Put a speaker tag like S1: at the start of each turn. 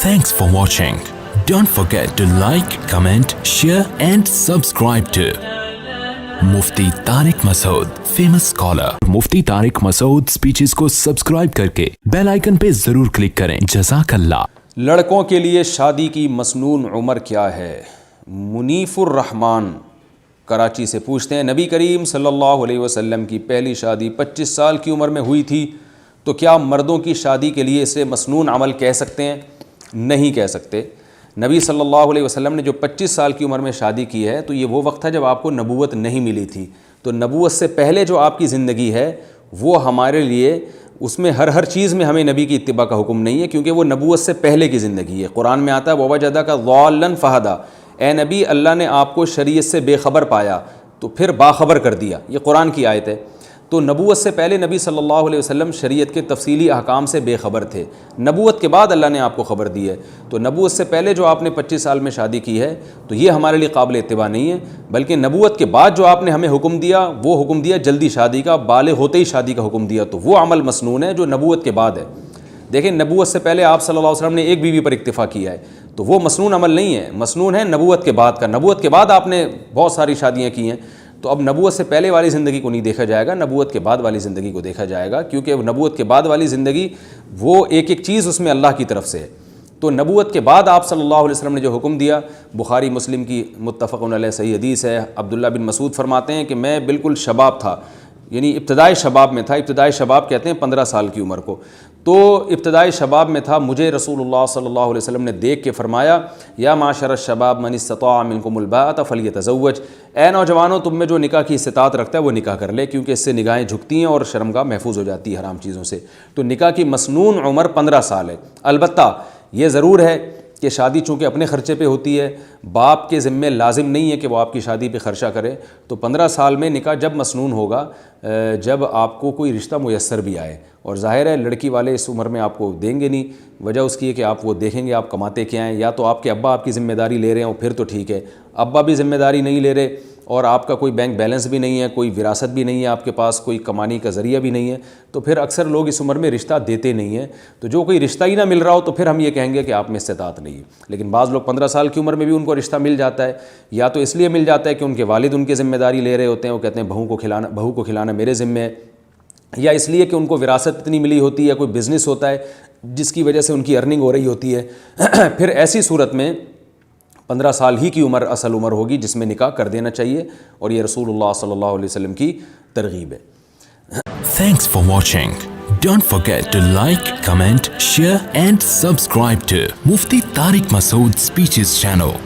S1: Thanks for watching. Don't forget to like, comment, share and subscribe to Mufti Tariq Masood, famous scholar. Mufti Tariq Masood speeches को subscribe करके bell icon पे जरूर click करें। जज़ाकल्लाह।
S2: लड़कों के लिए शादी की मसनून उम्र क्या है? मुनीफुर रहमान कराची से पूछते हैं, नबी करीम सल्लल्लाहु अलैहि वसल्लम की पहली शादी 25 साल की उम्र में हुई थी, तो क्या मर्दों की शादी के लिए इसे मसनून अमल कह सकते हैं? नहीं कह सकते। नबी सल्लल्लाहु अलैहि वसल्लम ने जो 25 साल की उम्र में शादी की है, तो ये वो वक्त था जब आपको नबूवत नहीं मिली थी। तो नबूवत से पहले जो आपकी ज़िंदगी है वो हमारे लिए, उसमें हर चीज़ में हमें नबी की इत्तिबा का हुक्म नहीं है, क्योंकि वो नबूवत से पहले की ज़िंदगी है। कुरान में आता है ववजदका ज़ाल्लन फ़हदा, ए नबी अल्लाह ने आपको शरीयत से बेखबर पाया तो फिर बाखबर कर दिया। ये कुरान की आयत है। तो नबूवत से पहले नबी सल्लल्लाहु अलैहि वसल्लम शरीयत के तफसीली अहकाम से बेखबर थे। नबूवत के बाद अल्लाह ने आपको ख़बर दी है। तो नबूवत से पहले जो आपने 25 साल में शादी की है, तो ये हमारे लिए काबिल इत्तिबा नहीं है। बल्कि नबूवत के बाद जो आपने हमें हुक्म दिया, वो हुक्म दिया जल्दी शादी का, बाले होते ही शादी का हुक्म दिया, तो वो अमल मसनून है जो नबूवत के बाद है। देखें, नबूवत से पहले आप सल्लल्लाहु अलैहि वसल्लम ने एक बीवी पर इक्तिफ़ा किया है, तो वो मसनून अमल नहीं है। मसनून है नबूवत के बाद का। नबूवत के बाद आपने बहुत सारी शादियाँ की हैं, तो अब नबूवत से पहले वाली ज़िंदगी को नहीं देखा जाएगा, नबूवत के बाद वाली ज़िंदगी को देखा जाएगा, क्योंकि नबूवत के बाद वाली ज़िंदगी वो एक एक चीज़ उसमें अल्लाह की तरफ से है। तो नबूवत के बाद आप सल्लल्लाहु अलैहि वसल्लम ने जो हुक्म दिया, बुखारी मुस्लिम की मुत्तफ़क़ुन अलैह सही हदीस है। अब्दुल्ला बिन मसूद फरमाते हैं कि मैं बिल्कुल शबाब था, यानी इब्तदाई शबाब में था। इब्तदाई शबाब कहते हैं 15 साल की उम्र को। तो इब्तदाई शबाब में था, मुझे रसूलुल्लाह सल्लल्लाहु अलैहि वसल्लम ने देख के फरमाया, या माशर शबाब मन इस्तता मिनकुमुल बाअत फलियतज़व्वज, ए नौजवानों, तुम में जो निकाह की इस्तिताअत रखता है वो निकाह कर ले, क्योंकि इससे निगाहें झुकती हैं और शर्मगाह महफूज हो जाती है हराम चीज़ों से। तो निकाह की मसनून उम्र 15 साल है। अलबत्ता ये ज़रूर है कि शादी चूँकि अपने ख़र्चे पे होती है, बाप के ज़िम्मे लाजिम नहीं है कि वो आपकी शादी पे ख़र्चा करे। तो 15 साल में निकाह जब मसनून होगा, जब आपको कोई रिश्ता मुयस्सर भी आए। और ज़ाहिर है लड़की वाले इस उम्र में आपको देंगे नहीं, वजह उसकी है कि आप वो देखेंगे आप कमाते क्या हैं। या तो आपके अब्बा आपकी ज़िम्मेदारी ले रहे हो, फिर तो ठीक है। अब्बा भी ज़िम्मेदारी नहीं ले रहे और आपका कोई बैंक बैलेंस भी नहीं है, कोई विरासत भी नहीं है आपके पास, कोई कमाने का ज़रिया भी नहीं है, तो फिर अक्सर लोग इस उम्र में रिश्ता देते नहीं हैं। तो जो कोई रिश्ता ही ना मिल रहा हो, तो फिर हम ये कहेंगे कि आप में इस्तिताअत नहीं है। लेकिन बाज़ लोग 15 साल की उम्र में भी उनको रिश्ता मिल जाता है, या तो इसलिए मिल जाता है कि उनके वालिद उनकी ज़िम्मेदारी ले रहे होते हैं, वो कहते हैं बहू को खिलाना मेरे ज़िम्मे है, या इसलिए कि उनको विरासत इतनी मिली होती है, कोई बिज़नेस होता है जिसकी वजह से उनकी अर्निंग हो रही होती है। फिर ऐसी सूरत में 15 साल ही की उम्र असल उम्र होगी जिसमें निकाह कर देना चाहिए, और ये रसूलुल्लाह सल्लल्लाहु अलैहि वसल्लम की तरगीब है।
S1: Thanks for watching. Don't forget to like, comment, share and subscribe to Mufti Tariq Masood Speeches channel.